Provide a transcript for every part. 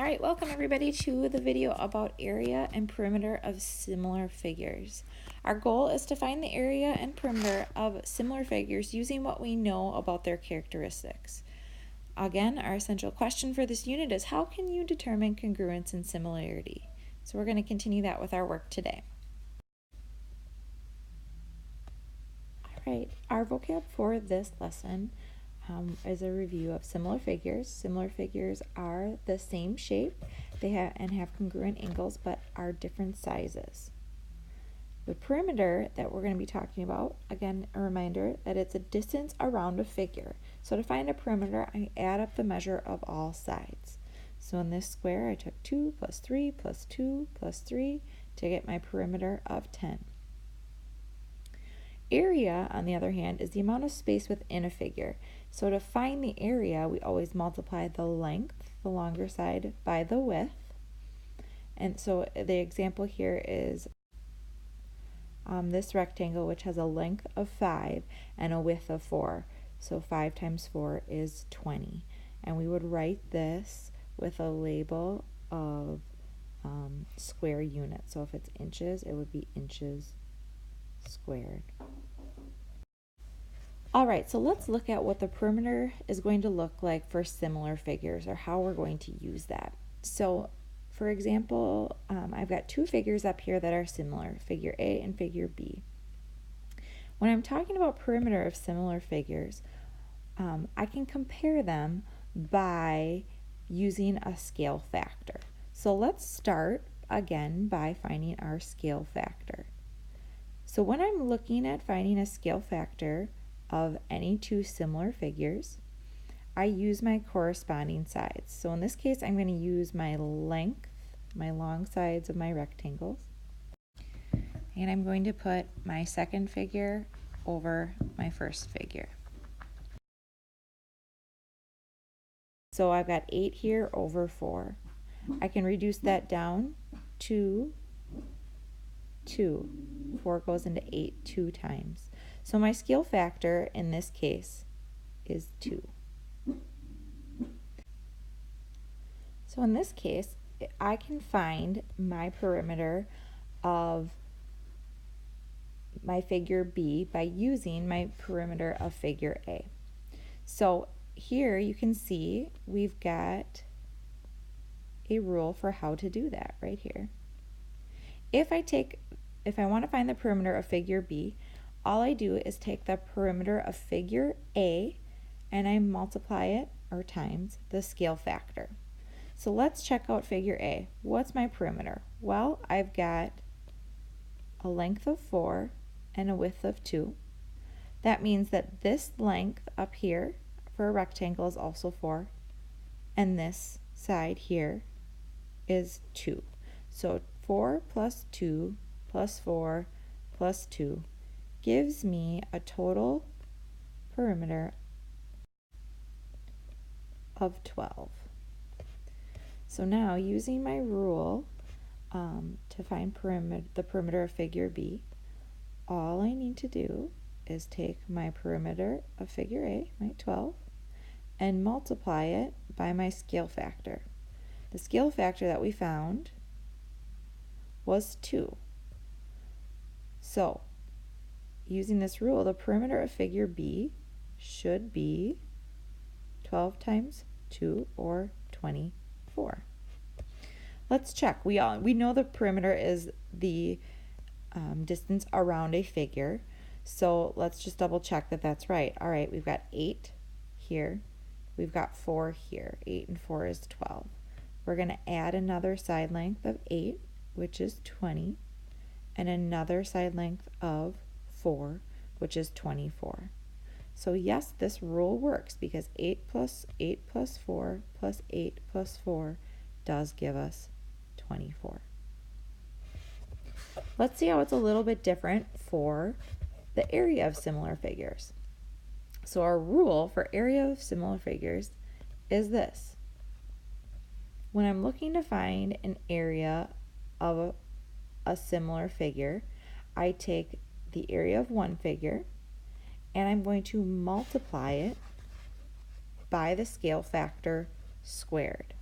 All right, welcome everybody to the video about area and perimeter of similar figures. Our goal is to find the area and perimeter of similar figures using what we know about their characteristics. Again, our essential question for this unit is how can you determine congruence and similarity? So we're going to continue that with our work today. All right, our vocab for this lesson is a review of similar figures. Similar figures are the same shape they have congruent angles but are different sizes. The perimeter that we're going to be talking about, again a reminder that it's a distance around a figure. So to find a perimeter, I add up the measure of all sides. So in this square I took 2 plus 3 plus 2 plus 3 to get my perimeter of 10. Area, on the other hand, is the amount of space within a figure. So to find the area, we always multiply the length, the longer side, by the width. And so the example here is this rectangle, which has a length of 5 and a width of 4. So 5 times 4 is 20. And we would write this with a label of square unit. So if it's inches, it would be inches squared. All right, so let's look at what the perimeter is going to look like for similar figures, or how we're going to use that. So for example, I've got two figures up here that are similar, figure A and figure B. When I'm talking about perimeter of similar figures, I can compare them by using a scale factor. So let's start again by finding our scale factor. So when I'm looking at finding a scale factor of any two similar figures, I use my corresponding sides. So in this case, I'm going to use my length, my long sides of my rectangles, and I'm going to put my second figure over my first figure. So I've got 8 here over 4. I can reduce that down to 2. 4 goes into 8 2 times. So my scale factor in this case is 2. So in this case, I can find my perimeter of my figure B by using my perimeter of figure A. So here you can see we've got a rule for how to do that right here. If I want to find the perimeter of figure B, all I do is take the perimeter of figure A and I multiply it, or times, the scale factor. So let's check out figure A. What's my perimeter? Well, I've got a length of 4 and a width of 2. That means that this length up here for a rectangle is also 4, and this side here is 2. So 4 plus 2 plus 4 plus 2 gives me a total perimeter of 12. So now, using my rule to find the perimeter of figure B, all I need to do is take my perimeter of figure A, my 12, and multiply it by my scale factor. The scale factor that we found was 2. So using this rule, the perimeter of figure B should be 12 times 2, or 24. Let's check. We know the perimeter is the distance around a figure, so let's just double check that that's right. All right, we've got 8 here, we've got 4 here. 8 and 4 is 12. We're going to add another side length of 8, which is 20, and another side length of 4, which is 24. So yes, this rule works because 8 plus 8 plus 4 plus 8 plus 4 does give us 24. Let's see how it's a little bit different for the area of similar figures. So our rule for area of similar figures is this. When I'm looking to find an area of a similar figure, I take the area of one figure and I'm going to multiply it by the scale factor squared.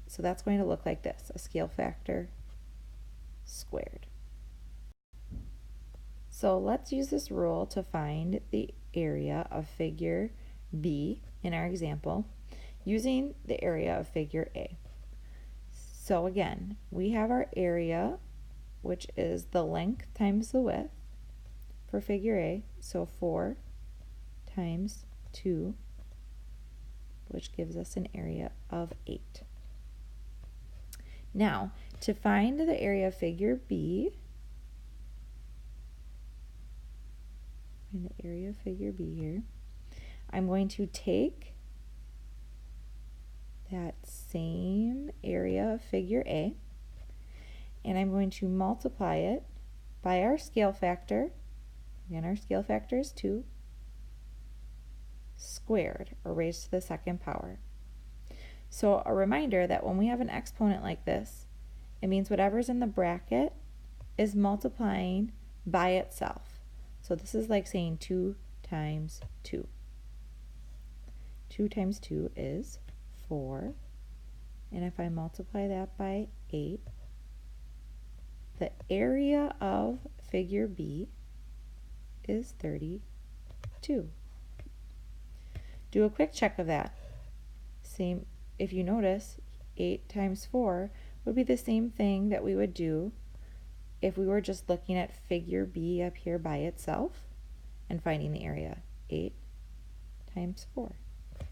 so that's going to look like this, a scale factor squared. So let's use this rule to find the area of figure B in our example using the area of figure A. So again, we have our area, which is the length times the width for figure A, so 4 times 2, which gives us an area of 8. Now, to find the area of figure B, here, I'm going to take that same area of figure A, and I'm going to multiply it by our scale factor. Again, our scale factor is 2, squared, or raised to the second power. So a reminder that when we have an exponent like this, it means whatever's in the bracket is multiplying by itself. So this is like saying 2 times 2. 2 times 2 is 4. And if I multiply that by 8, the area of figure B is 32. Do a quick check of that. Same, if you notice, 8 times 4 would be the same thing that we would do if we were just looking at figure B up here by itself and finding the area. 8 times 4.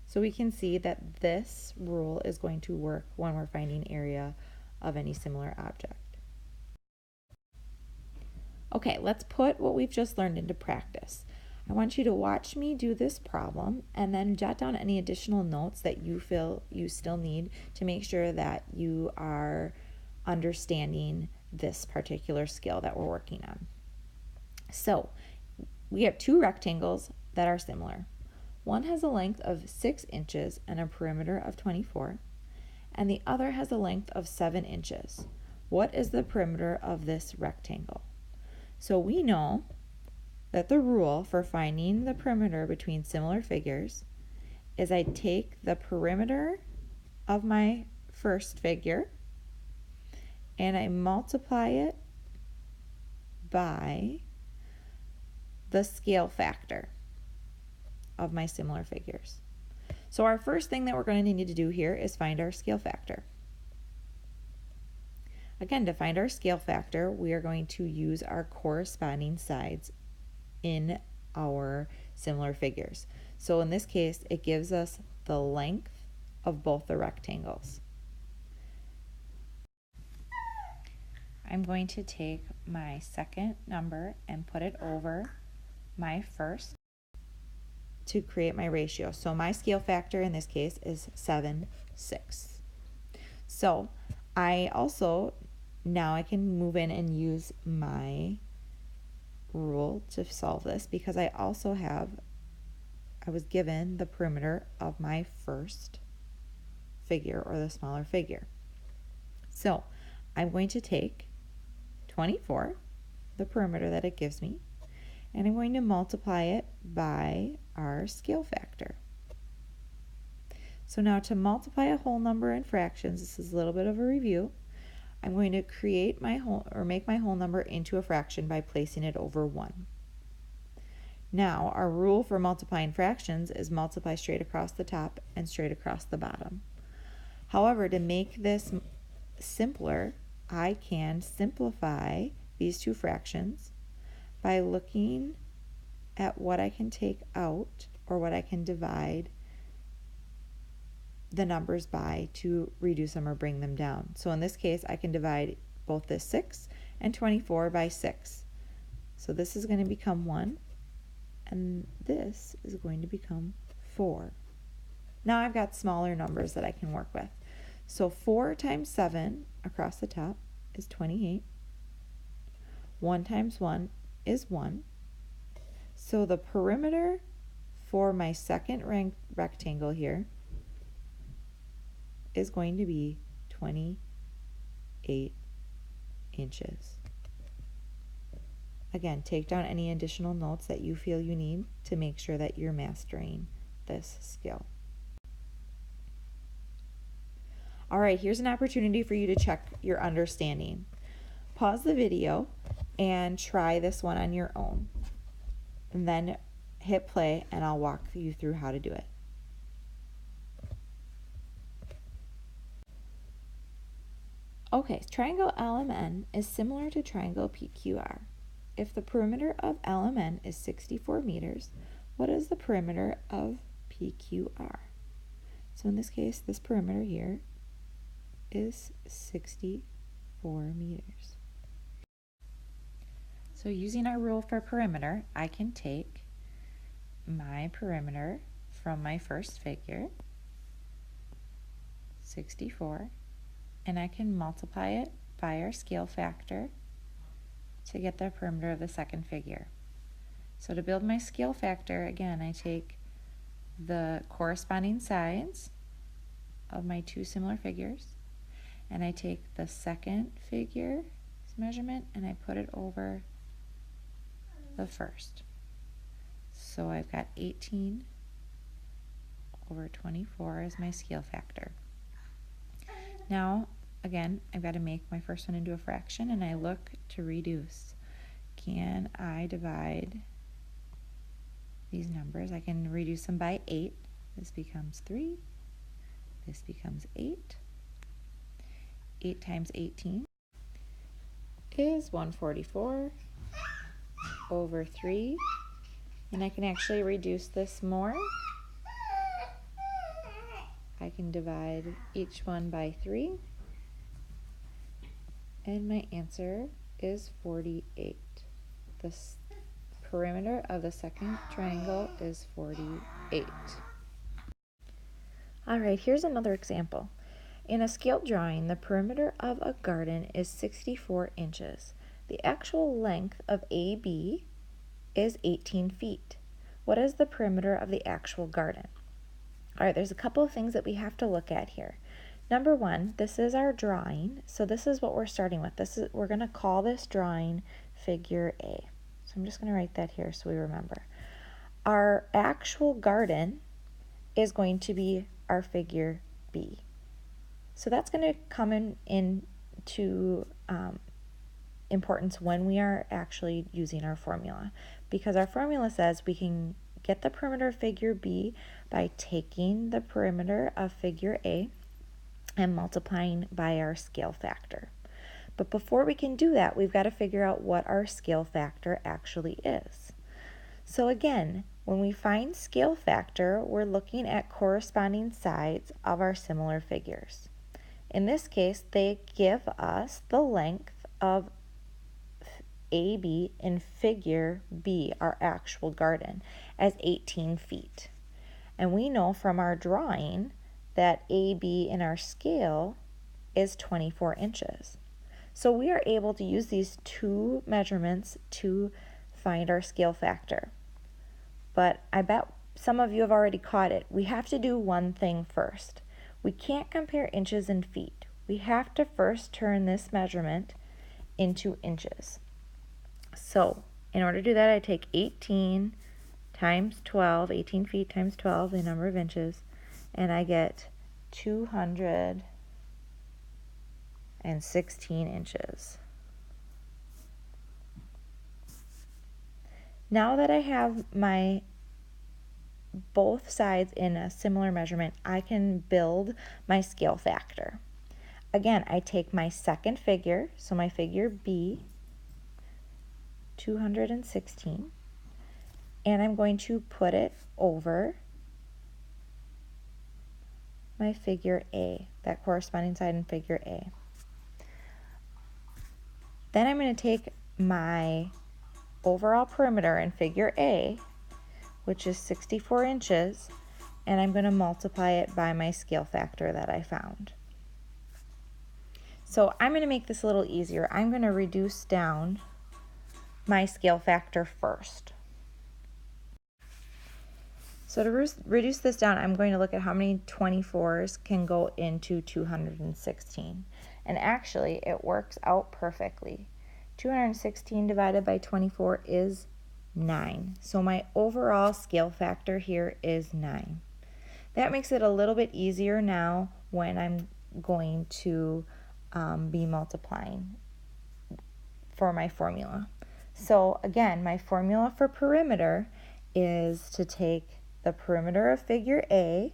So we can see that this rule is going to work when we're finding area of any similar object. Okay, let's put what we've just learned into practice. I want you to watch me do this problem and then jot down any additional notes that you feel you still need to make sure that you are understanding this particular skill that we're working on. So we have two rectangles that are similar. One has a length of 6 inches and a perimeter of 24, and the other has a length of 7 inches. What is the perimeter of this rectangle? So we know that the rule for finding the perimeter between similar figures is I take the perimeter of my first figure and I multiply it by the scale factor of my similar figures. So our first thing that we're going to need to do here is find our scale factor. Again, to find our scale factor, we are going to use our corresponding sides in our similar figures. So in this case, it gives us the length of both the rectangles. I'm going to take my second number and put it over my first to create my ratio. So my scale factor in this case is 7/6. So I also, now I can move in and use my rule to solve this because I was given the perimeter of my first figure or the smaller figure. So I'm going to take 24, the perimeter that it gives me, and I'm going to multiply it by our scale factor. So now to multiply a whole number in fractions, this is a little bit of a review. I'm going to create my make my whole number into a fraction by placing it over 1. Now our rule for multiplying fractions is multiply straight across the top and straight across the bottom. However, to make this simpler, I can simplify these two fractions by looking at what I can take out or what I can divide the numbers by to reduce them or bring them down. So in this case, I can divide both this 6 and 24 by 6. So this is going to become 1, and this is going to become 4. Now I've got smaller numbers that I can work with. So 4 times 7 across the top is 28. 1 times 1 is 1. So the perimeter for my second rectangle here is going to be 28 inches. Again, take down any additional notes that you feel you need to make sure that you're mastering this skill. All right, here's an opportunity for you to check your understanding. Pause the video and try this one on your own. And then hit play and I'll walk you through how to do it. Okay, triangle LMN is similar to triangle PQR. If the perimeter of LMN is 64 meters, what is the perimeter of PQR? So in this case, this perimeter here is 64 meters. So using our rule for perimeter, I can take my perimeter from my first figure, 64, and I can multiply it by our scale factor to get the perimeter of the second figure. So to build my scale factor, again, I take the corresponding sides of my two similar figures, and I take the second figure's measurement and I put it over the first. So I've got 18 over 24 as my scale factor. Now, again, I've got to make my first one into a fraction and I look to reduce. Can I divide these numbers? I can reduce them by 8. This becomes 3. This becomes 8. 8 times 18 is 144 over 3. And I can actually reduce this more. I can divide each one by 3. And my answer is 48. The perimeter of the second triangle is 48. All right, here's another example. In a scaled drawing, the perimeter of a garden is 64 inches. The actual length of AB is 18 feet. What is the perimeter of the actual garden? All right, there's a couple of things that we have to look at here. Number one, this is our drawing, so this is what we're starting with. We're going to call this drawing figure A. So I'm just going to write that here so we remember. Our actual garden is going to be our figure B. So that's going to come into importance when we are actually using our formula, because our formula says we can get the perimeter of figure B by taking the perimeter of figure A and multiplying by our scale factor. But before we can do that, we've got to figure out what our scale factor actually is. So again, when we find scale factor, we're looking at corresponding sides of our similar figures. In this case, they give us the length of AB in figure B, our actual garden, as 18 feet. And we know from our drawing that AB in our scale is 24 inches. So we are able to use these two measurements to find our scale factor. But I bet some of you have already caught it. We have to do one thing first. We can't compare inches and feet. We have to first turn this measurement into inches. So in order to do that, I take 18 times 12, 18 feet times 12, the number of inches, and I get 216 inches. Now that I have my both sides in a similar measurement, I can build my scale factor. Again, I take my second figure, so my figure B, 216, and I'm going to put it over my figure A, that corresponding side in figure A. Then I'm going to take my overall perimeter in figure A, which is 64 inches, and I'm going to multiply it by my scale factor that I found. So I'm going to make this a little easier. I'm going to reduce down my scale factor first. So to reduce this down, I'm going to look at how many 24s can go into 216. And actually, it works out perfectly. 216 divided by 24 is 9. So my overall scale factor here is 9. That makes it a little bit easier now when I'm going to be multiplying for my formula. So again, my formula for perimeter is to take the perimeter of figure A,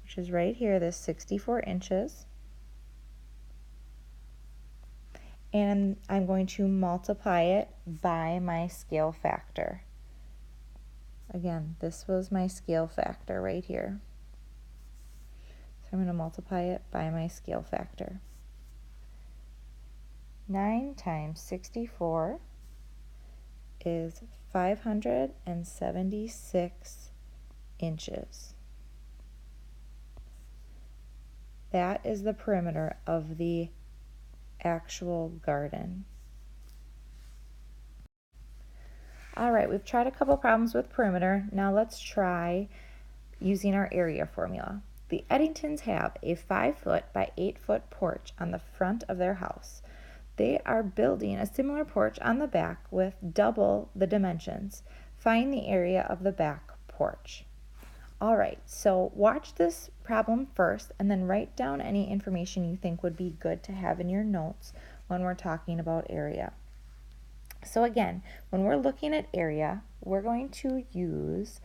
which is right here, this 64 inches, and I'm going to multiply it by my scale factor. Again, this was my scale factor right here. So I'm going to multiply it by my scale factor. 9 times 64 is 576 inches. That is the perimeter of the actual garden. All right, we've tried a couple problems with perimeter. Now let's try using our area formula. The Eddingtons have a 5-foot by 8-foot porch on the front of their house. They are building a similar porch on the back with double the dimensions. Find the area of the back porch. All right, so watch this problem first and then write down any information you think would be good to have in your notes when we're talking about area. So again, when we're looking at area, we're going to use,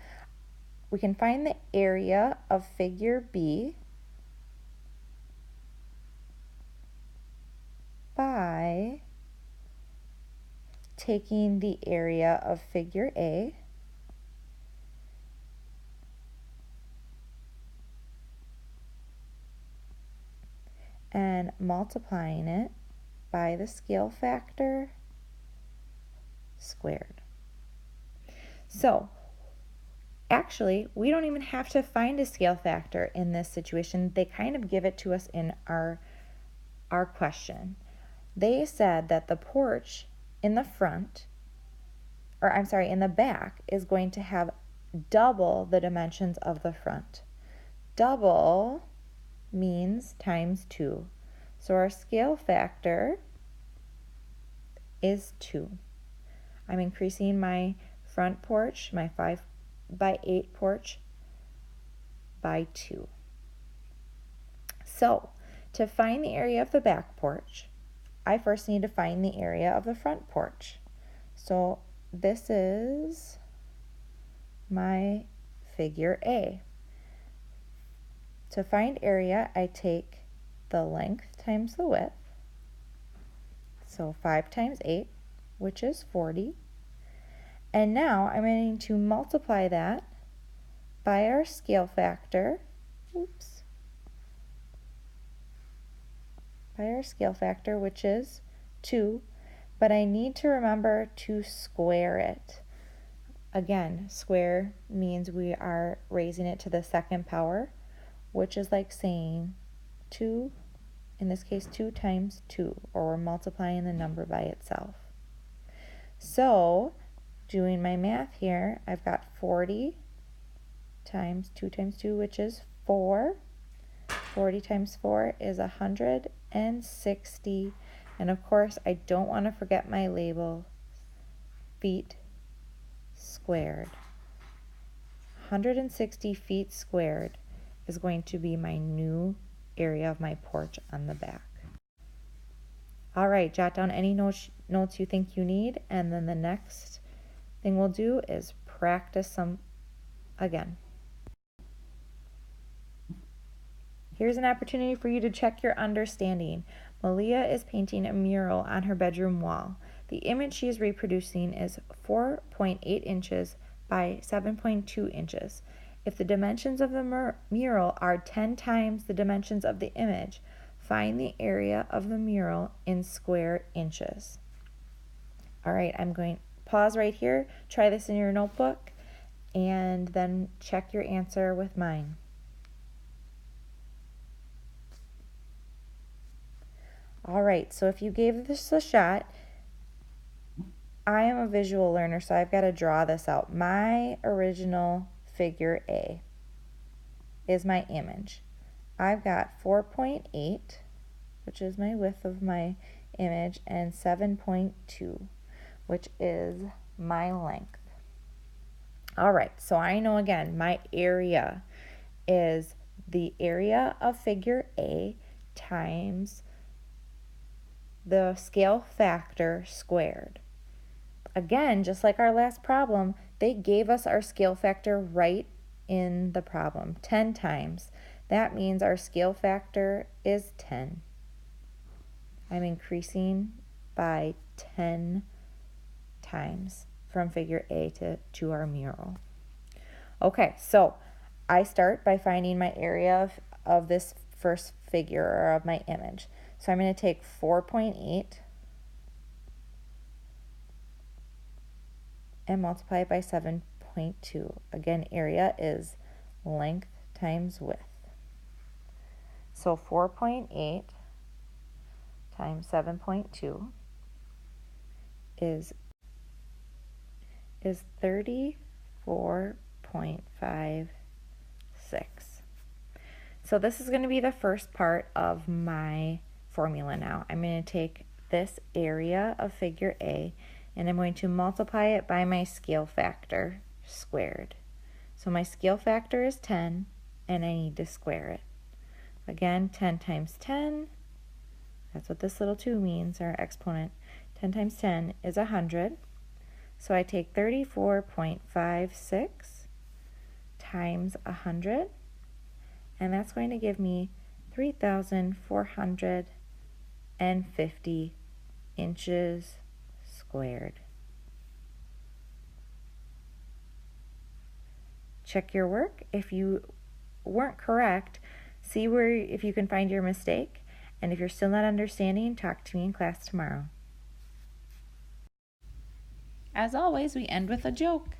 we can find the area of figure B by taking the area of figure A and multiplying it by the scale factor squared. So actually, we don't even have to find a scale factor in this situation. They kind of give it to us in our question. They said that the porch in the front, or I'm sorry, in the back is going to have double the dimensions of the front. Double means times 2. So our scale factor is 2. I'm increasing my front porch, my 5 by 8 porch, by 2. So to find the area of the back porch, I first need to find the area of the front porch. So this is my figure A. To find area, I take the length times the width. So 5 times 8, which is 40. And now I'm going to multiply that by our scale factor. Oops. By our scale factor, which is 2, but I need to remember to square it. Again, square means we are raising it to the second power, which is like saying 2, in this case 2 times 2, or we're multiplying the number by itself. So, doing my math here, I've got 40 times 2 times 2, which is 4. 40 times 4 is 160, and of course I don't want to forget my label, feet squared. 160 feet squared is going to be my new area of my porch on the back. All right, jot down any notes you think you need, and then the next thing we'll do is practice some again. Here's an opportunity for you to check your understanding. Malia is painting a mural on her bedroom wall. The image she is reproducing is 4.8 inches by 7.2 inches. If the dimensions of the mural are 10 times the dimensions of the image, find the area of the mural in square inches. All right, I'm going to pause right here, try this in your notebook, and then check your answer with mine. All right, so if you gave this a shot, I am a visual learner, so I've got to draw this out. My original figure A is my image. I've got 4.8, which is my width of my image, and 7.2, which is my length. All right, so I know again, my area is the area of figure A times the scale factor squared. Again, just like our last problem, they gave us our scale factor right in the problem, 10 times. That means our scale factor is 10. I'm increasing by 10 times from figure A to our mural. Okay, so I start by finding my area of this first figure, or of my image. So I'm going to take 4.8 and multiply it by 7.2. Again, area is length times width. So 4.8 times 7.2 is 34.56. So this is going to be the first part of my formula now. I'm going to take this area of figure A and I'm going to multiply it by my scale factor squared. So my scale factor is 10 and I need to square it. Again, 10 times 10, that's what this little 2 means, our exponent. 10 times 10 is 100. So I take 34.56 times 100, and that's going to give me 3,450 inches squared. Check your work. If you weren't correct, see if you can find your mistake. And if you're still not understanding, talk to me in class tomorrow. As always, we end with a joke.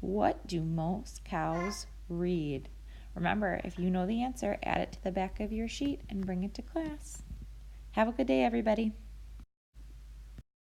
What do most cows read? Remember, if you know the answer, add it to the back of your sheet and bring it to class. Have a good day, everybody.